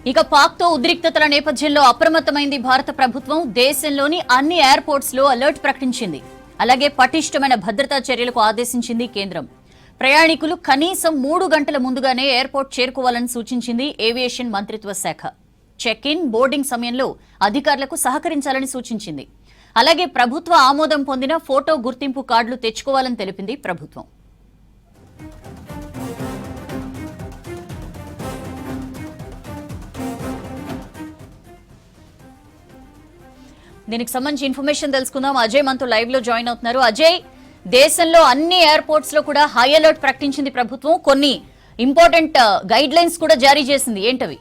ఇక పాక్తో ఉద్రిక్తతల నేపథ్యంలో అప్రమత్తమైంది భారత ప్రభుత్వం. దేశంలోని అన్ని ఎయిర్పోర్ట్స్ లో అలర్ట్ ప్రకటించింది. అలాగే పటిష్టమైన భద్రతా చర్యలకు ఆదేశించింది కేంద్రం. ప్రయాణికులు కనీసం 3 గంటల ముందుగానే ఎయిర్పోర్ట్ చేరుకోవాలని సూచించింది ఏవియేషన్ మంత్రిత్వ శాఖ. చెక్ ఇన్, బోర్డింగ్ సమయంలో అధికారులకు సహకరించాలని సూచించింది. అలాగే ప్రభుత్వ ఆమోదం పొందిన ఫోటో గుర్తింపు కార్డులు తెచ్చుకోవాలని తెలిపింది ప్రభుత్వం. దీనికి సంబంధించి ఇన్ఫర్మేషన్ తెలుసుకుందాం. అజయ్ మనతో లైవ్ లో జాయిన్ అవుతున్నారు. అజయ్, దేశంలో అన్ని ఎయిర్పోర్ట్స్ లో కూడా హై అలర్ట్ ప్రకటించింది ప్రభుత్వం. కొన్ని ఇంపార్టెంట్ గైడ్ లైన్స్ కూడా జారీ చేసింది. ఏంటవి?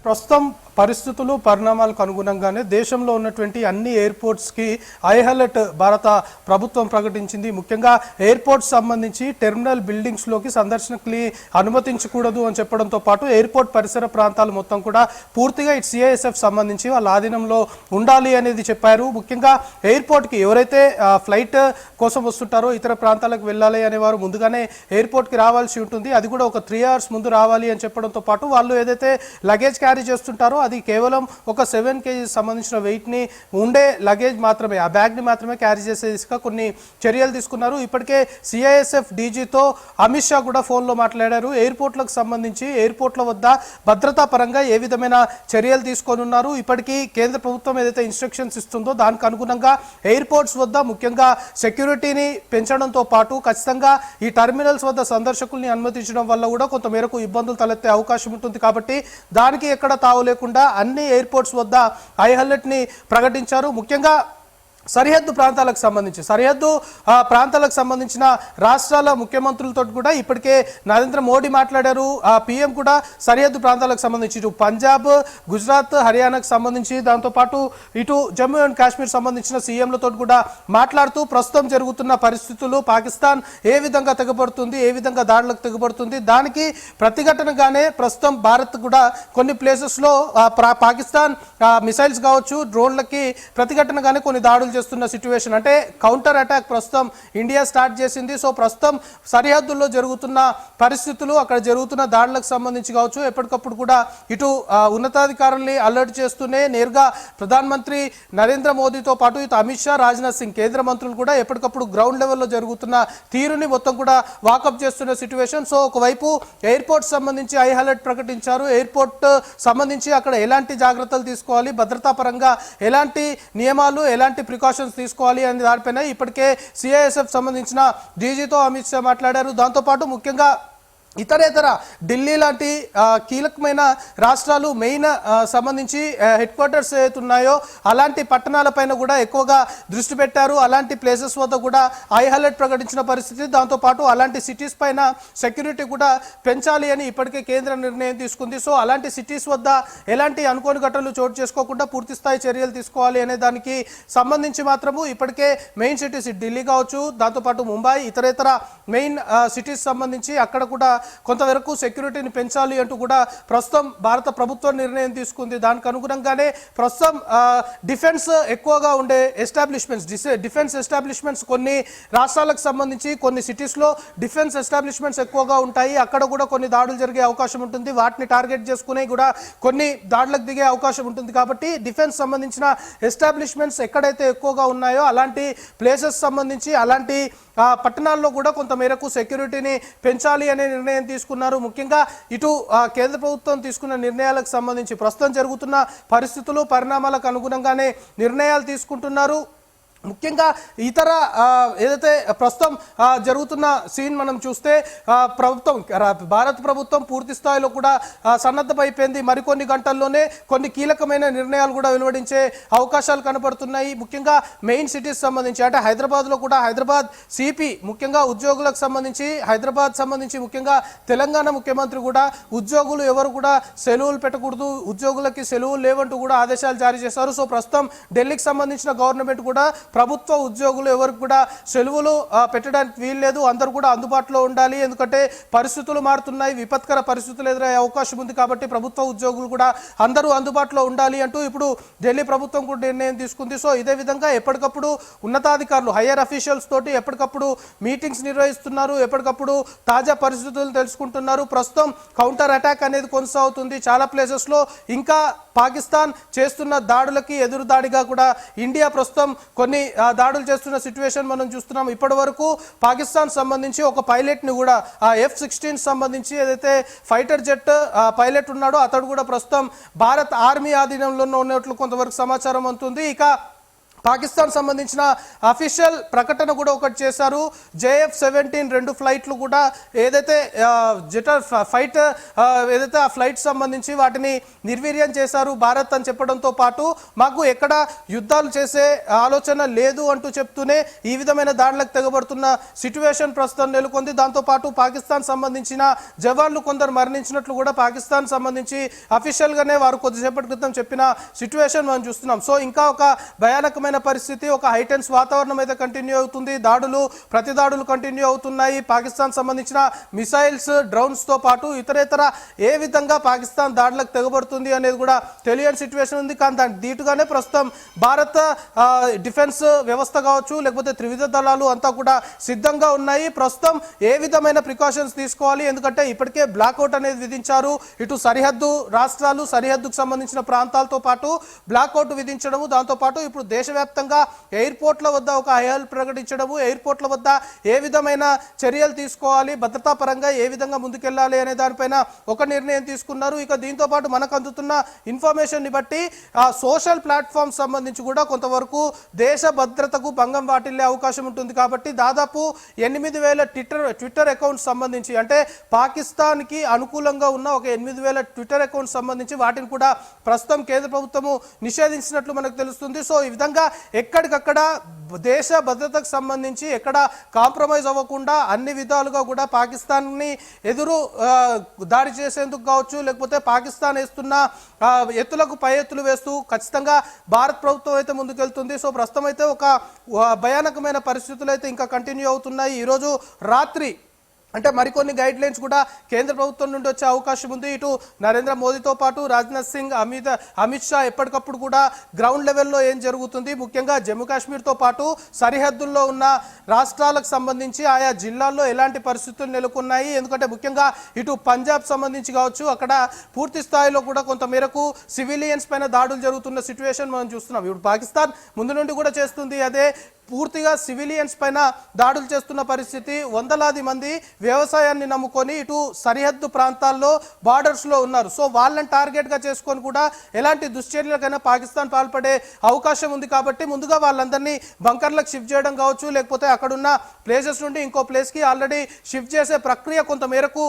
ప్రస్తుతం పరిస్థితులు పరిణామాలకు అనుగుణంగానే దేశంలో ఉన్నటువంటి అన్ని ఎయిర్పోర్ట్స్కి హై అలర్ట్ భారత ప్రభుత్వం ప్రకటించింది. ముఖ్యంగా ఎయిర్పోర్ట్స్ సంబంధించి టెర్మినల్ బిల్డింగ్స్లోకి సందర్శకుల్ని అనుమతించకూడదు అని చెప్పడంతో పాటు ఎయిర్పోర్ట్ పరిసర ప్రాంతాలు మొత్తం కూడా పూర్తిగా సిఐఎస్ఎఫ్ సంబంధించి వాళ్ళ ఆధీనంలో ఉండాలి అనేది చెప్పారు. ముఖ్యంగా ఎయిర్పోర్ట్కి ఎవరైతే ఫ్లైట్ కోసం వస్తుంటారో ఇతర ప్రాంతాలకు వెళ్ళాలి అనేవారు ముందుగానే ఎయిర్పోర్ట్కి రావాల్సి ఉంటుంది. అది కూడా ఒక 3 hours ముందు రావాలి అని చెప్పడంతో పాటు వాళ్ళు ఏదైతే లగేజ్ క్యారీ చేస్తుంటారో అది కేవలం ఒక 7 kgs సంబంధించిన వెయిట్ని ఉండే లగేజ్ మాత్రమే, ఆ బ్యాగ్ని మాత్రమే క్యారీ చేసే దిశగా కొన్ని చర్యలు తీసుకున్నారు. ఇప్పటికే సిఐఎస్ఎఫ్ డీజీతో అమిత్ షా కూడా ఫోన్లో మాట్లాడారు. ఎయిర్పోర్ట్లకు సంబంధించి ఎయిర్పోర్ట్ల వద్ద భద్రతా పరంగా ఏ విధమైన చర్యలు తీసుకోనున్నారు, ఇప్పటికీ కేంద్ర ప్రభుత్వం ఏదైతే ఇన్స్ట్రక్షన్స్ ఇస్తుందో దానికి అనుగుణంగా ఎయిర్పోర్ట్స్ వద్ద ముఖ్యంగా సెక్యూరిటీని పెంచడంతో పాటు ఖచ్చితంగా ఈ టెర్మినల్స్ వద్ద సందర్శకుల్ని అనుమతించడం వల్ల కూడా కొంతమేరకు ఇబ్బందులు తలెత్తే అవకాశం ఉంటుంది. కాబట్టి దానికి ఎక్కడ తావు లేకుండా అన్ని ఎయిర్పోర్ట్స్ వద్ద హై అలర్ట్ ని ప్రకటించారు. ముఖ్యంగా సరిహద్దు ప్రాంతాలకు సంబంధించిన రాష్ట్రాల ముఖ్యమంత్రులతో కూడా ఇప్పటికే నరేంద్ర మోడీ మాట్లాడారు. పీఎం కూడా సరిహద్దు ప్రాంతాలకు సంబంధించి ఇటు పంజాబ్, గుజరాత్, హర్యానాకు సంబంధించి దాంతోపాటు ఇటు జమ్మూ అండ్ కాశ్మీర్ సంబంధించిన సీఎంలతో కూడా మాట్లాడుతూ ప్రస్తుతం జరుగుతున్న పరిస్థితులు, పాకిస్తాన్ ఏ విధంగా తెగబడుతుంది, ఏ విధంగా దాడులకు తెగబడుతుంది, దానికి ప్రతిఘటనగానే ప్రస్తుతం భారత్ కూడా కొన్ని ప్లేసెస్లో పాకిస్తాన్ మిసైల్స్ కావచ్చు, డ్రోన్లకి ప్రతిఘటనగానే కొన్ని దాడులు చేస్తున్న సిచ్యువేషన్, అంటే కౌంటర్ అటాక్ ప్రస్తుతం ఇండియా స్టార్ట్ చేసింది. సో ప్రస్తుతం సరిహద్దుల్లో జరుగుతున్న పరిస్థితులు, అక్కడ జరుగుతున్న దాడులకు సంబంధించి కావచ్చు ఎప్పటికప్పుడు కూడా ఇటు ఉన్నతాధికారుల్ని అలర్ట్ చేస్తూనే నేరుగా ప్రధానమంత్రి నరేంద్ర మోదీతో పాటు ఇటు అమిత్ షా, రాజ్నాథ్ సింగ్ కేంద్ర మంత్రులు కూడా ఎప్పటికప్పుడు గ్రౌండ్ లెవెల్లో జరుగుతున్న తీరుని మొత్తం కూడా వాకప్ చేస్తున్న సిచ్యువేషన్. సో ఒకవైపు ఎయిర్పోర్ట్ సంబంధించి హై అలర్ట్ ప్రకటించారు. ఎయిర్పోర్ట్ సంబంధించి అక్కడ ఎలాంటి జాగ్రత్తలు తీసుకోవాలి, భద్రతా పరంగా ఎలాంటి నియమాలు, ఎలాంటి ప్రికాషన్స్ తీసుకోవాలి అనే దానిపైన ఇప్పటికే సిఐఎస్ఎఫ్ సంబంధించిన డీజీతో అమిత్ షా మాట్లాడారు. దాంతోపాటు ముఖ్యంగా ఇతరేతర ఢిల్లీ లాంటి కీలకమైన రాష్ట్రాలు మెయిన్ సంబంధించి హెడ్ క్వార్టర్స్ ఏవైతే ఉన్నాయో అలాంటి పట్టణాలపైన కూడా ఎక్కువగా దృష్టి పెట్టారు. అలాంటి ప్లేసెస్ వద్ద కూడా హై అలర్ట్ ప్రకటించిన పరిస్థితి. దాంతోపాటు అలాంటి సిటీస్ పైన సెక్యూరిటీ కూడా పెంచాలి అని ఇప్పటికే కేంద్ర నిర్ణయం తీసుకుంది. సో అలాంటి సిటీస్ వద్ద ఎలాంటి అనుకోని ఘటనలు చోటు చేసుకోకుండా పూర్తి స్థాయి చర్యలు తీసుకోవాలి అనే దానికి సంబంధించి మాత్రము ఇప్పటికే మెయిన్ సిటీస్ ఢిల్లీ కావచ్చు, దాంతోపాటు ముంబై, ఇతరేతర మెయిన్ సిటీస్ సంబంధించి అక్కడ కూడా కొంతవరకు సెక్యూరిటీని పెంచాలి అంటూ కూడా ప్రస్తుతం భారత ప్రభుత్వం నిర్ణయం తీసుకుంది. దానికి అనుగుణంగానే ప్రస్తుతం డిఫెన్స్ ఎక్కువగా ఉండే డిఫెన్స్ ఎస్టాబ్లిష్మెంట్స్ కొన్ని రాష్ట్రాలకు సంబంధించి కొన్ని సిటీస్లో డిఫెన్స్ ఎస్టాబ్లిష్మెంట్స్ ఎక్కువగా ఉంటాయి. అక్కడ కూడా కొన్ని దాడులు జరిగే అవకాశం ఉంటుంది. వాటిని టార్గెట్ చేసుకునే కూడా కొన్ని దాడులకు దిగే అవకాశం ఉంటుంది. కాబట్టి డిఫెన్స్ సంబంధించిన ఎస్టాబ్లిష్మెంట్స్ ఎక్కడైతే ఎక్కువగా ఉన్నాయో అలాంటి ప్లేసెస్ సంబంధించి అలాంటి పట్టణాల్లో కూడా కొంత మేరకు సెక్యూరిటీని పెంచాలి అనే నిర్ణయం తీసుకున్నారు. ముఖ్యంగా ఇటు కేంద్ర ప్రభుత్వం తీసుకున్న నిర్ణయాలకు సంబంధించి ప్రస్తుతం జరుగుతున్న పరిస్థితులు, పరిణామాలకు అనుగుణంగానే నిర్ణయాలు తీసుకుంటున్నారు. ముఖ్యంగా ఇతర ఏదైతే ప్రస్తుతం జరుగుతున్న సీన్ మనం చూస్తే భారత ప్రభుత్వం పూర్తి స్థాయిలో కూడా సన్నద్ధమైపోయింది. మరికొన్ని గంటల్లోనే కొన్ని కీలకమైన నిర్ణయాలు కూడా వెలువడించే అవకాశాలు కనబడుతున్నాయి. ముఖ్యంగా మెయిన్ సిటీస్ సంబంధించి అంటే హైదరాబాద్లో కూడా హైదరాబాద్ సిపి ముఖ్యంగా ఉద్యోగులకు సంబంధించి హైదరాబాద్ సంబంధించి ముఖ్యంగా తెలంగాణ ముఖ్యమంత్రి కూడా ఉద్యోగులు ఎవరు కూడా సెలవులు పెట్టకూడదు, ఉద్యోగులకి సెలవులు లేవంటూ కూడా ఆదేశాలు జారీ చేశారు. సో ప్రస్తుతం ఢిల్లీకి సంబంధించిన గవర్నమెంట్ కూడా ప్రభుత్వ ఉద్యోగులు ఎవరికి కూడా సెలవులు పెట్టడానికి వీల్లేదు, అందరూ కూడా అందుబాటులో ఉండాలి. ఎందుకంటే పరిస్థితులు మారుతున్నాయి, విపత్కర పరిస్థితులు ఎదురయ్యే అవకాశం ఉంది కాబట్టి ప్రభుత్వ ఉద్యోగులు కూడా అందరూ అందుబాటులో ఉండాలి అంటూ ఇప్పుడు ఢిల్లీ ప్రభుత్వం కూడా నిర్ణయం తీసుకుంది. సో ఇదే విధంగా ఎప్పటికప్పుడు ఉన్నతాధికారులు హయ్యర్ అఫీషియల్స్ తోటి ఎప్పటికప్పుడు మీటింగ్స్ నిర్వహిస్తున్నారు, ఎప్పటికప్పుడు తాజా పరిస్థితులను తెలుసుకుంటున్నారు. ప్రస్తుతం కౌంటర్ అటాక్ అనేది కొనసాగుతుంది చాలా ప్లేసెస్లో. ఇంకా పాకిస్తాన్ చేస్తున్న దాడులకి ఎదురు దాడిగా కూడా ఇండియా ప్రస్తుతం కొన్ని దాడులు చేస్తున్న సిచ్యువేషన్ మనం చూస్తున్నాం. ఇప్పటి వరకు పాకిస్తాన్ సంబంధించి ఒక పైలట్ని కూడా F-16 సంబంధించి ఏదైతే ఫైటర్ జెట్ పైలట్ ఉన్నాడో అతడు కూడా ప్రస్తుతం భారత్ ఆర్మీ ఆధీనంలో ఉన్నట్లు కొంతవరకు సమాచారం అందుతుంది. ఇక పాకిస్తాన్ సంబంధించిన అఫీషియల్ ప్రకటన కూడా ఒకటి చేశారు. JF-17 2 ఫ్లైట్లు కూడా ఏదైతే జెటర్ ఫైట్ ఏదైతే ఆ ఫ్లైట్ సంబంధించి వాటిని నిర్వీర్యం చేశారు భారత్ అని చెప్పడంతో పాటు మాకు ఎక్కడ యుద్ధాలు చేసే ఆలోచన లేదు అంటూ చెప్తూనే ఈ విధమైన దాడులకు తెగబడుతున్న సిచ్యువేషన్ ప్రస్తుతం నెలకొంది. దాంతోపాటు పాకిస్తాన్ సంబంధించిన జవాన్లు కొందరు మరణించినట్లు కూడా పాకిస్తాన్ సంబంధించి అఫీషియల్గానే వారు కొద్దిసేపటి క్రితం చెప్పిన సిచ్యువేషన్ మనం చూస్తున్నాం. సో ఇంకా ఒక భయానకమైన పరిస్థితి, ఒక హైటెన్స్ వాతావరణం అయితే కంటిన్యూ అవుతుంది. ప్రతి దాడులు కంటిన్యూ అవుతున్నాయి. పాకిస్తాన్ సంబంధించిన మిసైల్స్, డ్రోన్స్ తో పాటు ఇతరేతర ఏ విధంగా పాకిస్తాన్ దాడులకు తెగబడుతుంది అనేది కూడా తెలియని సిచ్యువేషన్ ఉంది. కానీ దానికి దీటుగానే ప్రస్తుతం భారత డిఫెన్స్ వ్యవస్థ కావచ్చు, లేకపోతే త్రివిధ దళాలు అంతా కూడా సిద్ధంగా ఉన్నాయి. ప్రస్తుతం ఏ విధమైన ప్రికాషన్స్ తీసుకోవాలి, ఎందుకంటే ఇప్పటికే బ్లాక్అవుట్ అనేది విధించారు. ఇటు సరిహద్దు రాష్ట్రాలు, సరిహద్దుకు సంబంధించిన ప్రాంతాలతో పాటు బ్లాక్అవుట్ విధించడము, దాంతోపాటు ఇప్పుడు దేశవ్యాప్తంగా ఎయిర్పోర్ట్ల వద్ద ఒక హై అలర్ట్ ప్రకటించడము, ఎయిర్పోర్ట్ల వద్ద ఏ విధమైన చర్యలు తీసుకోవాలి, భద్రతా పరంగా ఏ విధంగా ముందుకెళ్లాలి అనే దానిపైన ఒక నిర్ణయం తీసుకున్నారు. ఇక దీంతో పాటు మనకు అందుతున్న ఇన్ఫర్మేషన్ ని బట్టి సోషల్ ప్లాట్ఫామ్ సంబంధించి కూడా కొంతవరకు దేశ భద్రతకు భంగం వాటిల్లే అవకాశం ఉంటుంది. కాబట్టి దాదాపు 8,000 ట్విట్టర్ అకౌంట్స్ సంబంధించి, అంటే పాకిస్తాన్ కి అనుకూలంగా ఉన్న ఒక 8,000 ట్విట్టర్ అకౌంట్స్ సంబంధించి వాటిని కూడా ప్రస్తుతం కేంద్ర ప్రభుత్వము నిషేధించినట్లు మనకు తెలుస్తుంది. సో ఈ విధంగా ఎక్కడికక్కడ దేశ భద్రతకు సంబంధించి ఎక్కడ కాంప్రమైజ్ అవ్వకుండా అన్ని విధాలుగా కూడా పాకిస్తాన్ని ఎదురు దాడి చేసేందుకు కావచ్చు, లేకపోతే పాకిస్తాన్ వేస్తున్న ఎత్తులకు పై ఎత్తులు వేస్తూ ఖచ్చితంగా భారత ప్రభుత్వం అయితే ముందుకెళ్తుంది. సో ప్రస్తుతం అయితే ఒక భయానకమైన పరిస్థితులు అయితే ఇంకా కంటిన్యూ అవుతున్నాయి. ఈరోజు రాత్రి అంటే మరికొన్ని గైడ్ లైన్స్ కూడా కేంద్ర ప్రభుత్వం నుండి వచ్చే అవకాశం ఉంది. ఇటు నరేంద్ర మోదీతో పాటు రాజ్నాథ్ సింగ్, అమిత్ షా ఎప్పటికప్పుడు కూడా గ్రౌండ్ లెవెల్లో ఏం జరుగుతుంది, ముఖ్యంగా జమ్మూ కాశ్మీర్తో పాటు సరిహద్దుల్లో ఉన్న రాష్ట్రాలకు సంబంధించి ఆయా జిల్లాల్లో ఎలాంటి పరిస్థితులు నెలకొన్నాయి, ఎందుకంటే ముఖ్యంగా ఇటు పంజాబ్ సంబంధించి కావచ్చు, అక్కడ పూర్తి స్థాయిలో కూడా కొంత మేరకు సివిలియన్స్ పైన దాడులు జరుగుతున్న సిచ్యువేషన్ మనం చూస్తున్నాం. ఇప్పుడు పాకిస్తాన్ ముందు నుండి కూడా చేస్తుంది అదే, పూర్తిగా సివిలియన్స్ పైన దాడులు చేస్తున్న పరిస్థితి. వందలాది మంది వ్యవసాయాన్ని నమ్ముకొని ఇటు సరిహద్దు ప్రాంతాల్లో బార్డర్స్లో ఉన్నారు. సో వాళ్ళని టార్గెట్గా చేసుకొని కూడా ఎలాంటి దుశ్చర్యలకైనా పాకిస్తాన్ పాల్పడే అవకాశం ఉంది. కాబట్టి ముందుగా వాళ్ళందరినీ బంకర్లకు షిఫ్ట్ చేయడం కావచ్చు, లేకపోతే అక్కడున్న ప్లేసెస్ నుండి ఇంకో ప్లేస్కి ఆల్రెడీ షిఫ్ట్ చేసే ప్రక్రియ కొంత మేరకు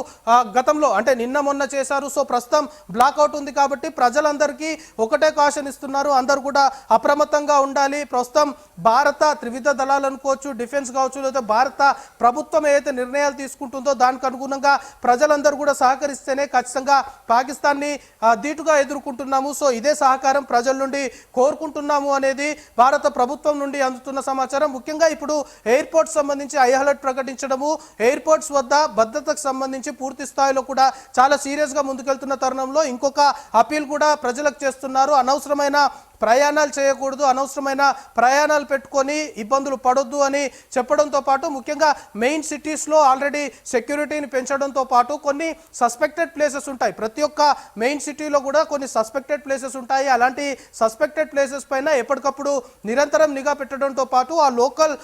గతంలో అంటే నిన్న మొన్న చేశారు. సో ప్రస్తుతం బ్లాక్అవుట్ ఉంది కాబట్టి ప్రజలందరికీ ఒకటే కాషన్ ఇస్తున్నారు, అందరూ కూడా అప్రమత్తంగా ఉండాలి. ప్రస్తుతం భారత త్రివిధ దళాలు అనుకోవచ్చు, డిఫెన్స్ కావచ్చు, లేదా భారత ప్రభుత్వం ఏదైతే నిర్ణయాలు తీసుకుంటుందో దానికి అనుగుణంగా ప్రజలందరూ కూడా సహకరిస్తేనే ఖచ్చితంగా పాకిస్తాన్ని ధీటుగా ఎదుర్కొంటున్నాము. సో ఇదే సహకారం ప్రజల నుండి కోరుకుంటున్నాము అనేది భారత ప్రభుత్వం నుండి అందుతున్న సమాచారం. ముఖ్యంగా ఇప్పుడు ఎయిర్పోర్ట్స్ సంబంధించి హై అలర్ట్ ప్రకటించడము, ఎయిర్పోర్ట్స్ వద్ద భద్రతకు సంబంధించి పూర్తి స్థాయిలో కూడా చాలా సీరియస్గా ముందుకెళ్తున్న తరుణంలో ఇంకొక అపీల్ కూడా ప్రజలకు చేస్తున్నారు. అనవసరమైన ప్రయాణాలు చేయకూడదు, అనవసరమైన ప్రయాణాలు పెట్టుకొని ఇబ్బందులు పడొద్దు అని చెప్పడంతో పాటు ముఖ్యంగా మెయిన్ సిటీస్లో ఆల్రెడీ సెక్యూరిటీని పెంచడంతో పాటు కొన్ని సస్పెక్టెడ్ ప్లేసెస్ ఉంటాయి. ప్రతి ఒక్క మెయిన్ సిటీలో కూడా కొన్ని సస్పెక్టెడ్ ప్లేసెస్ ఉంటాయి. అలాంటి సస్పెక్టెడ్ ప్లేసెస్ పైన ఎప్పటికప్పుడు నిరంతరం నిఘా పెట్టడంతో పాటు ఆ లోకల్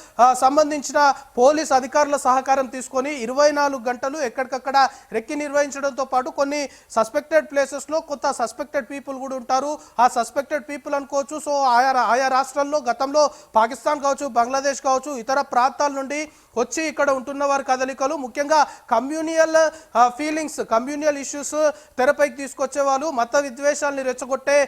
సంబంధించిన పోలీస్ అధికారుల సహకారం తీసుకొని 24 గంటలు ఎక్కడికక్కడ రెక్కి నిర్వహించడంతో పాటు కొన్ని సస్పెక్టెడ్ ప్లేసెస్లో కొంత సస్పెక్టెడ్ పీపుల్ కూడా ఉంటారు. ఆ సస్పెక్టెడ్ పీపుల్ అనుకోవచ్చు. సో ఆయా రాష్ట్రాల్లో గతంలో పాకిస్తాన్ కావచ్చు, బంగ్లాదేశ్ కావచ్చు, ఇతర ప్రాంతాల నుండి వచ్చి ఇక్కడ ఉంటున్న వారి కదలికలు, ముఖ్యంగా కమ్యూనియల్ ఫీలింగ్స్, కమ్యూనియల్ ఇష్యూస్ తెరపైకి తీసుకొచ్చే వాళ్ళు, మత విద్వేషాలని రెచ్చగొట్టే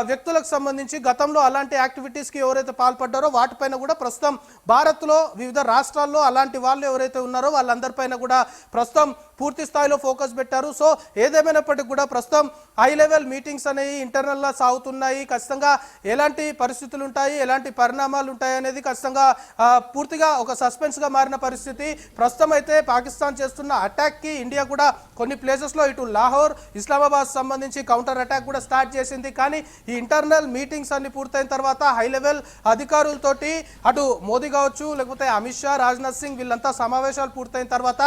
వ్యక్తులకు సంబంధించి గతంలో అలాంటి యాక్టివిటీస్కి ఎవరైతే పాల్పడ్డారో వాటిపైన కూడా ప్రస్తుతం భారత్లో వివిధ రాష్ట్రాల్లో అలాంటి వాళ్ళు ఎవరైతే ఉన్నారో వాళ్ళందరిపైన కూడా ప్రస్తుతం పూర్తి స్థాయిలో ఫోకస్ పెట్టారు. సో ఏదేమైనప్పటికీ కూడా ప్రస్తుతం హై లెవెల్ మీటింగ్స్ అనేవి ఇంటర్నల్గా సాగుతున్నాయి. ఖచ్చితంగా ఎలాంటి పరిస్థితులు ఉంటాయి, ఎలాంటి పరిణామాలు ఉంటాయి అనేది ఖచ్చితంగా పూర్తిగా ఒక సస్పెన్స్గా మారిన పరిస్థితి. ప్రస్తుతం అయితే పాకిస్తాన్ చేస్తున్న అటాక్కి ఇండియా కూడా కొన్ని ప్లేసెస్లో ఇటు లాహోర్, ఇస్లామాబాద్ సంబంధించి కౌంటర్ అటాక్ కూడా స్టార్ట్ చేసింది. కానీ ఈ ఇంటర్నల్ మీటింగ్స్ అన్ని పూర్తయిన తర్వాత హై లెవెల్ అధికారులతోటి అటు మోదీ కావచ్చు, లేకపోతే అమిత్ షా, రాజ్నాథ్ సింగ్ వీళ్ళంతా సమావేశాలు పూర్తయిన తర్వాత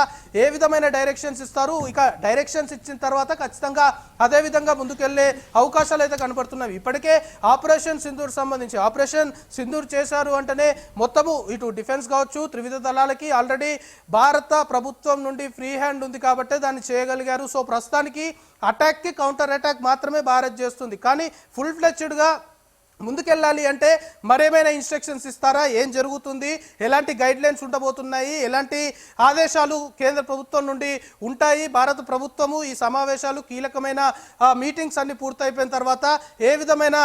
ఏ విధమైన డైరెక్షన్స్ ఇస్తారు, ఇక డైరెక్షన్స్ ఇచ్చిన తర్వాత ఖచ్చితంగా అదే విధంగా ముందుకెళ్లే అవకాశాలు అయితే కనపడుతున్నాయి. ఇప్పటికే ఆపరేషన్ సింధూర్ సంబంధించి ఆపరేషన్ సింధూర్ చేశారు అంటేనే మొత్తము ఇటు డిఫెన్స్ కావచ్చు, త్రివిధ దళాలకి ఆల్రెడీ భారత ప్రభుత్వం నుండి ఫ్రీ హ్యాండ్ ఉంది కాబట్టి దాన్ని చేయగలిగారు. సో ప్రస్తుతానికి అటాక్కి కౌంటర్ అటాక్ మాత్రమే భారత్ చేస్తుంది. కానీ ఫుల్ ఫ్లెడ్జ్డ్గా ముందుకెళ్ళాలి అంటే మరేమైనా ఇన్స్ట్రక్షన్స్ ఇస్తారా, ఏం జరుగుతుంది, ఎలాంటి గైడ్ లైన్స్ ఉండబోతున్నాయి, ఎలాంటి ఆదేశాలు కేంద్ర ప్రభుత్వం నుండి ఉంటాయి, భారత ప్రభుత్వము ఈ సమావేశాలు కీలకమైన మీటింగ్స్ అన్ని పూర్తయిపోయిన తర్వాత ఏ విధమైన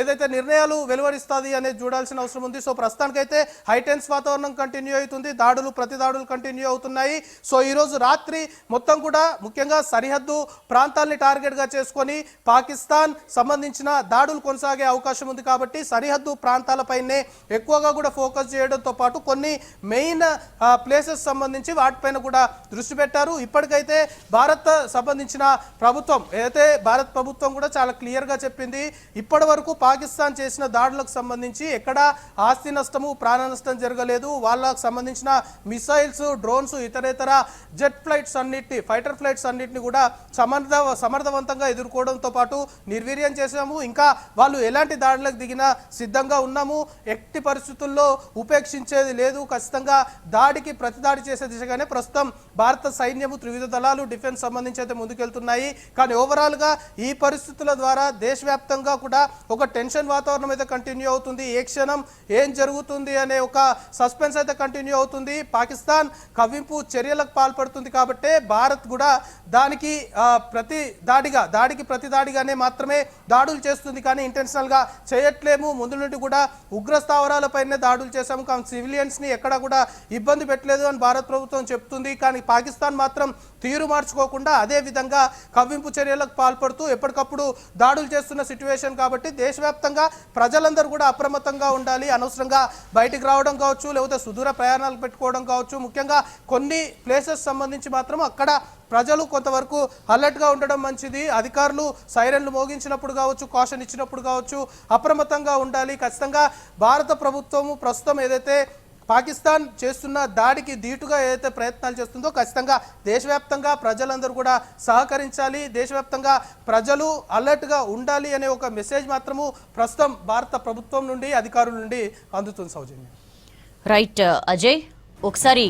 ఏదైతే నిర్ణయాలు వెలువరిస్తుంది అనేది చూడాల్సిన అవసరం ఉంది. సో ప్రస్తుతానికైతే హైటెన్స్ వాతావరణం కంటిన్యూ అవుతుంది, ప్రతి దాడులు కంటిన్యూ అవుతున్నాయి. సో ఈరోజు రాత్రి మొత్తం కూడా ముఖ్యంగా సరిహద్దు ప్రాంతాలని టార్గెట్గా చేసుకొని పాకిస్తాన్ సంబంధించిన దాడులు కొనసాగే అవకాశం ఉంది. కాబట్టి సరిహద్దు ప్రాంతాలపైనే ఎక్కువగా కూడా ఫోకస్ చేయడంతో పాటు కొన్ని మెయిన్ ప్లేసెస్ సంబంధించి వాటిపైన కూడా దృష్టి పెట్టారు. ఇప్పటికైతే భారత్ సంబంధించిన ప్రభుత్వం ఏదైతే భారత ప్రభుత్వం కూడా చాలా క్లియర్గా చెప్పింది, ఇప్పటి వరకు పాకిస్తాన్ చేసిన దాడులకు సంబంధించి ఎక్కడ ఆస్తి నష్టము, ప్రాణ నష్టం జరగలేదు. వాళ్ళకు సంబంధించిన మిసైల్స్, డ్రోన్స్, ఇతరేతర జెట్ ఫ్లైట్స్ అన్నిటిని, ఫైటర్ ఫ్లైట్స్ అన్నిటిని కూడా సమర్థవంతంగా ఎదుర్కోవడంతో పాటు నిర్వీర్యం చేశాము. ఇంకా వాళ్ళు ఎలాంటి దాడులకు దిగినా సిద్ధంగా ఉన్నాము, ఎట్టి పరిస్థితుల్లో ఉపేక్షించేది లేదు, ఖచ్చితంగా దాడికి ప్రతిదాడి చేసే దిశగానే ప్రస్తుతం భారత సైన్యము, త్రివిధ దళాలు, డిఫెన్స్ సంబంధించి అయితే ముందుకెళ్తున్నాయి. కానీ ఓవరాల్గా ఈ పరిస్థితుల ద్వారా దేశవ్యాప్తంగా కూడా ఒక టెన్షన్ వాతావరణం అయితే కంటిన్యూ అవుతుంది. ఏ క్షణం ఏం జరుగుతుంది అనే ఒక సస్పెన్స్ అయితే కంటిన్యూ అవుతుంది. పాకిస్తాన్ కవ్వింపు చర్యలకు పాల్పడుతుంది కాబట్టి భారత్ కూడా దానికి ప్రతి దాడిగానే మాత్రమే దాడులు చేస్తుంది. కానీ ఇంటెన్షనల్గా చేయట్లేము, ముందు నుండి కూడా ఉగ్ర స్థావరాలపైనే దాడులు చేశాము, కానీ సివిలియన్స్ని ఎక్కడా కూడా ఇబ్బంది పెట్టలేదు అని భారత ప్రభుత్వం చెప్తుంది. కానీ పాకిస్తాన్ మాత్రం తీరు మార్చుకోకుండా అదే విధంగా కవ్వింపు చర్యలకు పాల్పడుతూ ఎప్పటికప్పుడు దాడులు చేస్తున్న సిచ్యువేషన్. కాబట్టి దేశవ్యాప్తంగా ప్రజలందరూ కూడా అప్రమత్తంగా ఉండాలి. అనవసరంగా బయటికి రావడం కావచ్చు, లేకపోతే సుదూర ప్రయాణాలు పెట్టుకోవడం కావచ్చు, ముఖ్యంగా కొన్ని ప్లేసెస్ సంబంధించి మాత్రం అక్కడ ప్రజలు కొంతవరకు అలర్ట్గా ఉండడం మంచిది. అధికారులు సైరన్లు మోగించినప్పుడు కావచ్చు, కాషన్ ఇచ్చినప్పుడు కావచ్చు అప్రమత్తంగా ఉండాలి. ఖచ్చితంగా భారత ప్రభుత్వము ప్రస్తుతం ఏదైతే పాకిస్తాన్ చేస్తున్న దాడికి ధీటుగా ఏదైతే ప్రయత్నాలు చేస్తుందో ఖచ్చితంగా దేశవ్యాప్తంగా ప్రజలందరూ కూడా సహకరించాలి, దేశవ్యాప్తంగా ప్రజలు అలర్ట్గా ఉండాలి అనే ఒక మెసేజ్ మాత్రము ప్రస్తుతం భారత ప్రభుత్వం నుండి, అధికారుల నుండి అందుతుంది. సౌజన్య. రైట్ అజయ్, ఒకసారి